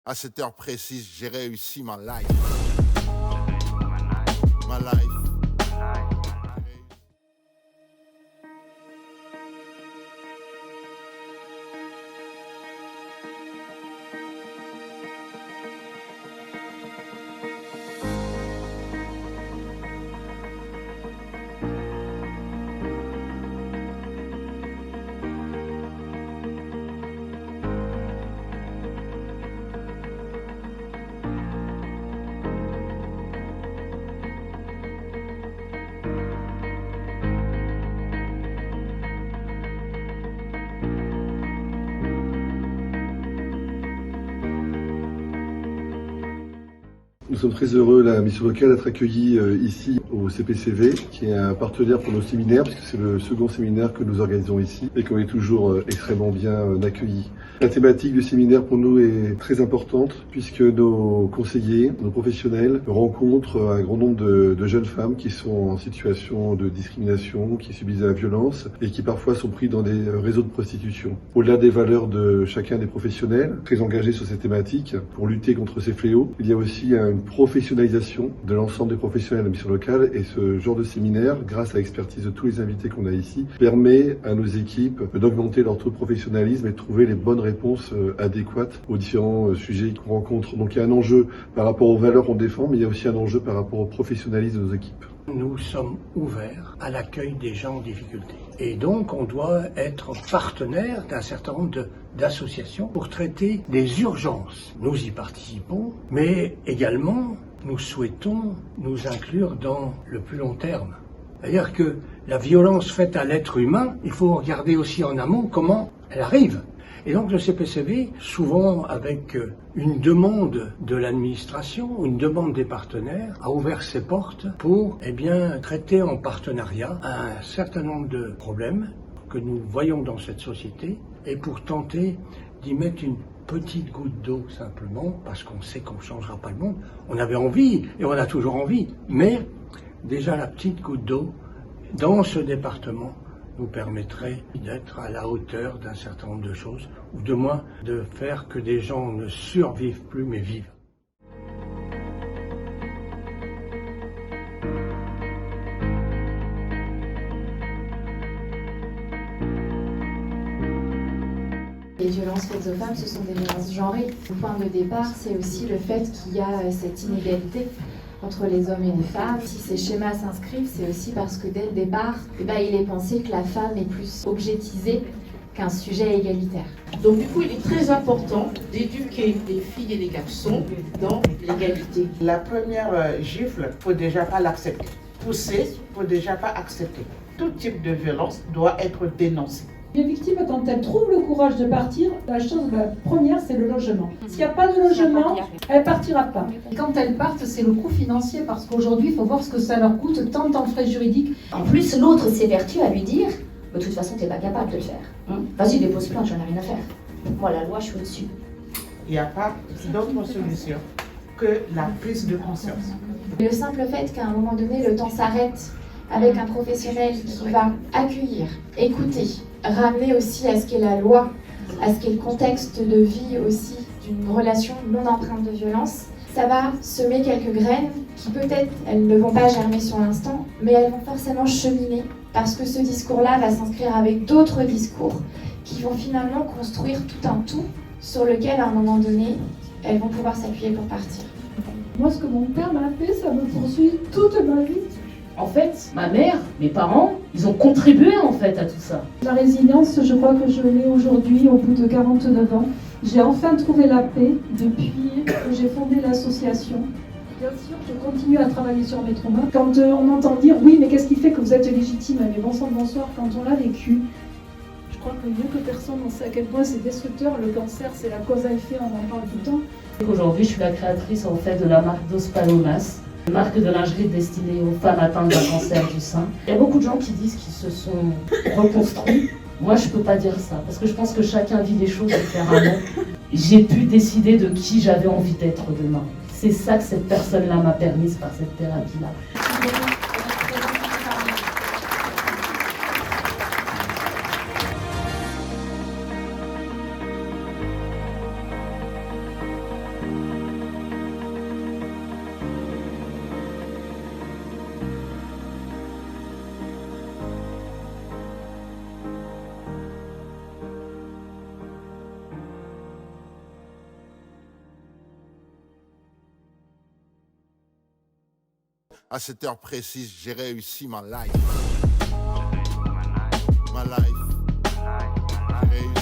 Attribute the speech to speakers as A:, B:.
A: À cette heure précise, j'ai réussi ma life. Ma life.
B: Nous sommes très heureux, la mission locale, d'être accueillis ici au CPCV, qui est un partenaire pour nos séminaires, puisque c'est le second séminaire que nous organisons ici et qu'on est toujours extrêmement bien accueillis. La thématique du séminaire pour nous est très importante, puisque nos conseillers, nos professionnels rencontrent un grand nombre de jeunes femmes qui sont en situation de discrimination, qui subissent de la violence et qui parfois sont pris dans des réseaux de prostitution. Au-delà des valeurs de chacun des professionnels, très engagés sur ces thématiques, pour lutter contre ces fléaux, il y a aussi une professionnalisation de l'ensemble des professionnels de la mission locale, et ce genre de séminaire, grâce à l'expertise de tous les invités qu'on a ici, permet à nos équipes d'augmenter leur taux de professionnalisme et de trouver les bonnes réponses adéquates aux différents sujets qu'on rencontre. Donc il y a un enjeu par rapport aux valeurs qu'on défend, mais il y a aussi un enjeu par rapport au professionnalisme de nos équipes.
C: Nous sommes ouverts à l'accueil des gens en difficulté. Et donc, on doit être partenaire d'un certain nombre d'associations pour traiter des urgences. Nous y participons, mais également, nous souhaitons nous inclure dans le plus long terme. C'est-à-dire que la violence faite à l'être humain, il faut regarder aussi en amont comment elle arrive. Et donc le CPCV, souvent avec une demande de l'administration, une demande des partenaires, a ouvert ses portes pour traiter en partenariat un certain nombre de problèmes que nous voyons dans cette société et pour tenter d'y mettre une petite goutte d'eau simplement, parce qu'on sait qu'on ne changera pas le monde. On avait envie et on a toujours envie, mais déjà la petite goutte d'eau dans ce département nous permettrait d'être à la hauteur d'un certain nombre de choses, ou de moins de faire que des gens ne survivent plus mais vivent.
D: Les violences faites aux femmes, ce sont des violences genrées. Le point de départ, c'est aussi le fait qu'il y a cette inégalité entre les hommes et les femmes. Si ces schémas s'inscrivent, c'est aussi parce que dès le départ, il est pensé que la femme est plus objetisée qu'un sujet égalitaire.
E: Donc du coup, il est très important d'éduquer les filles et les garçons dans l'égalité.
F: La première gifle, il ne faut déjà pas l'accepter. Pousser, il ne faut déjà pas accepter. Tout type de violence doit être dénoncé.
G: Les victimes, quand elles trouvent le courage de partir, la première, c'est le logement. S'il n'y a pas de logement, elle ne partira pas.
H: Quand elles partent, c'est le coût financier, parce qu'aujourd'hui, il faut voir ce que ça leur coûte, tant en frais juridiques.
I: En plus, l'autre s'évertue à lui dire « De toute façon, tu n'es pas capable de le faire. Vas-y, dépose plainte, j'en ai rien à faire. Moi, la loi, je suis au-dessus. »
F: Il n'y a pas d'autre solution que la prise de conscience.
D: Le simple fait qu'à un moment donné, le temps s'arrête avec un professionnel qui va accueillir, écouter, ramener aussi à ce qu'est la loi, à ce qu'est le contexte de vie aussi d'une relation non empreinte de violence, ça va semer quelques graines qui peut-être, elles ne vont pas germer sur l'instant, mais elles vont forcément cheminer parce que ce discours-là va s'inscrire avec d'autres discours qui vont finalement construire tout un tout sur lequel, à un moment donné, elles vont pouvoir s'appuyer pour partir.
G: Moi, ce que mon père m'a fait, ça me poursuit toute ma vie.
J: En fait, ma mère, mes parents, ils ont contribué en fait à tout ça.
G: La résilience, je crois que je l'ai aujourd'hui au bout de 49 ans. J'ai enfin trouvé la paix depuis que j'ai fondé l'association. Bien sûr, je continue à travailler sur mes traumas. Quand on entend dire « oui, mais qu'est-ce qui fait que vous êtes légitime ?» Mais bon sang, bonsoir, quand on l'a vécu, je crois que mieux que personne, on sait à quel point c'est destructeur. Le cancer, c'est la cause à effet, on en parle tout le temps.
J: Aujourd'hui, je suis la créatrice en fait de la marque Dospanomas, une marque de lingerie destinée aux femmes atteintes d'un cancer du sein. Il y a beaucoup de gens qui disent qu'ils se sont reconstruits. Moi, je peux pas dire ça, parce que je pense que chacun vit les choses différemment. J'ai pu décider de qui j'avais envie d'être demain. C'est ça que cette personne-là m'a permise par cette thérapie-là.
A: À cette heure précise, j'ai réussi ma life. Ma life. J'ai réussi